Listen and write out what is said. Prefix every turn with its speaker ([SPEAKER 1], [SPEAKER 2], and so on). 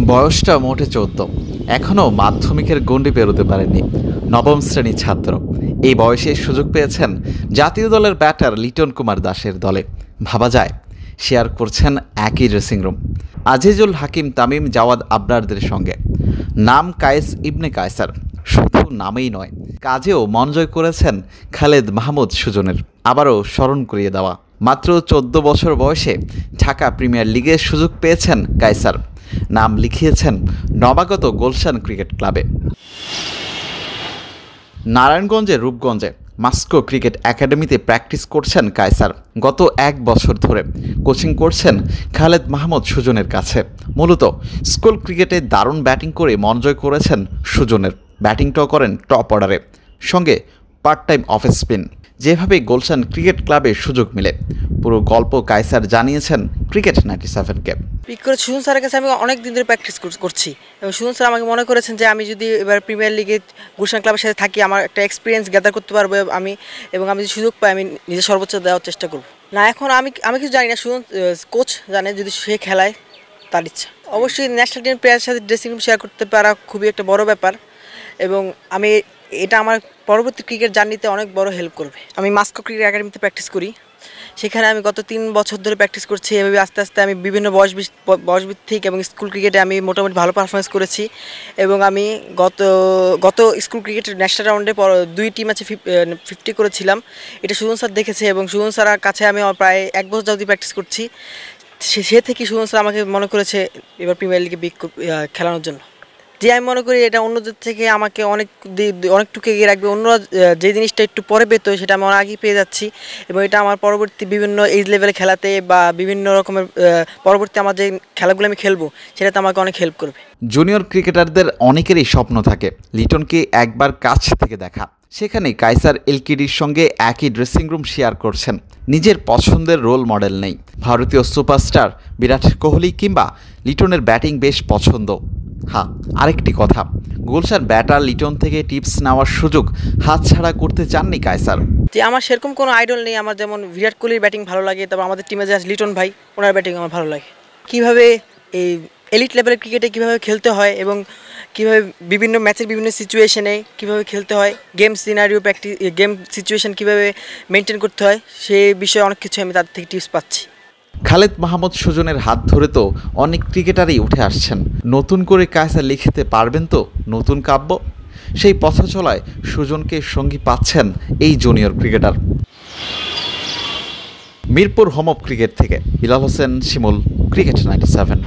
[SPEAKER 1] বয়সটা মোটে ১৪, এখনও মাধ্যমিকের গণ্ডি পেরোতে পারেননি। নবম শ্রেণীর ছাত্র। এই বয়সে সুযোগ পেয়েছেন জাতীয় দলের ব্যাটার লিটন কুমার দাসের দলে। ভাবা যায় শেয়ার করছেন একই ড্রেসিং রুম আজিজুল হাকিম, তামিম, জাওয়াদ আবরারদের সঙ্গে। নাম কায়েস ইবনে কায়সার, শুধু নামেই নয় কাজেও মন জয় করেছেন খালেদ মাহমুদ সুজনের। আবারও স্মরণ করিয়ে দেওয়া, মাত্র ১৪ বছর বয়সে ঢাকা প্রিমিয়ার লিগে সুযোগ পেয়েছেন কায়সার। নাম লিখিয়েছেন নবাগত গুলশান ক্রিকেট ক্লাবে। নারায়ণগঞ্জের রূপগঞ্জে মাস্কো ক্রিকেট একাডেমিতে প্র্যাকটিস করছেন কায়সার। গত ১ বছর ধরে কোচিং করছেন খালেদ মাহমুদ সুজনের কাছে। মূলত স্কুল ক্রিকেটে দারুণ ব্যাটিং করে মন জয় করেছেন সুজনের। ব্যাটিংটাও করেন টপ অর্ডারে, সঙ্গে পার্ট টাইম অফ স্পিন। যেভাবে গুলশান ক্রিকেট ক্লাবে সুযোগ মিলে, পুরো গল্প কায়সার জানিয়েছেন ক্রিকেট 97কে।
[SPEAKER 2] পিক করে সুজন স্যারের কাছে আমি অনেক দিন ধরে প্র্যাকটিস করছি এবং সুজন স্যার আমাকে মনে করেছেন যে আমি যদি এবার প্রিমিয়ার লিগে গুলশান ক্লাবের সাথে থাকি, আমার একটা এক্সপিরিয়েন্স গ্যাদার করতে পারবো আমি, এবং আমি যদি সুযোগ পাই আমি নিজের সর্বোচ্চ দেওয়ার চেষ্টা করব। না, এখন আমি কিছু জানি না, সুজন কোচ জানে, যদি সে খেলায় তার ইচ্ছা। অবশ্যই ন্যাশনাল টিম প্লেয়ারের সাথে ড্রেসিং রুম শেয়ার করতে পারা খুবই একটা বড় ব্যাপার, এবং এটা আমার পরবর্তী ক্রিকেট জার্নিতে অনেক বড় হেল্প করবে। আমি মাস্কো ক্রিকেট একাডেমিতে প্র্যাকটিস করি, সেখানে আমি গত ৩ বছর ধরে প্র্যাকটিস করছি। এভাবে আস্তে আস্তে আমি বিভিন্ন বয়সভিত্তিক এবং স্কুল ক্রিকেটে আমি মোটামুটি ভালো পারফরমেন্স করেছি, এবং আমি গত স্কুল ক্রিকেটের ন্যাশনাল রাউন্ডে 2 টিম আছে 50 করেছিলাম। এটা সুজন স্যার দেখেছে, এবং সুজন স্যারের কাছে আমি প্রায় 1 বছর যাবতীয় প্র্যাকটিস করছি। সে থেকে সুজন স্যার আমাকে মনে করেছে এবার প্রিমিয়ার লিগে খেলানোর জন্য। যে আমি মনে করি এটা অন্যদের থেকে আমাকে অনেকটুকু এগিয়ে রাখবে। অন্যরা যে জিনিসটা একটু পরে পেত সেটা আমি অনেক আগেই পেয়ে যাচ্ছি, এবং এটা আমার পরবর্তী বিভিন্ন এজ লেভেলে খেলাতে বা বিভিন্ন রকমের পরবর্তী আমার যে খেলাগুলো আমি খেলবো সেটাতে আমাকে অনেক হেল্প করবে।
[SPEAKER 1] জুনিয়র ক্রিকেটারদের অনেকেরই স্বপ্ন থাকে লিটনকে একবার কাছ থেকে দেখা। সেখানে কায়সার এলকিডির সঙ্গে একই ড্রেসিং রুম শেয়ার করছেন। নিজের পছন্দের রোল মডেল নেই, ভারতীয় সুপারস্টার বিরাট কোহলি কিংবা লিটনের ব্যাটিং বেশ পছন্দ। হ্যাঁ, আরেকটি কথা, গুলশান ব্যাটার লিটন থেকে টিপস নেওয়ার সুযোগ হাতছাড়া করতে চাননি কায়সার।
[SPEAKER 2] যে আমার সেরকম কোনো আইডল নেই, আমার যেমন বিরাট কোহলির ব্যাটিং ভালো লাগে, তারপর আমাদের টিমে যে লিটন ভাই, ওনার ব্যাটিং আমার ভালো লাগে। কীভাবে এই এলিট লেভেলের ক্রিকেটে কীভাবে খেলতে হয় এবং কীভাবে বিভিন্ন ম্যাচের বিভিন্ন সিচুয়েশনে কীভাবে খেলতে হয়, গেম সিনারিও গেম সিচুয়েশন কীভাবে মেনটেন করতে হয়, সেই বিষয়ে অনেক কিছু আমি তাদের থেকে টিপস পাচ্ছি।
[SPEAKER 1] খালেদ মাহমুদ সুজনের হাত ধরে তো অনেক ক্রিকেটারই উঠে আসছেন। নতুন করে কায়সার লিখতে পারবেন তো নতুন কাব্য? সেই পথ চলায় সুজনকে সঙ্গী পাচ্ছেন এই junior cricketer. Mirpur home of cricket থেকে বিলাল হোসেন শিমুল, ক্রিকেট 97।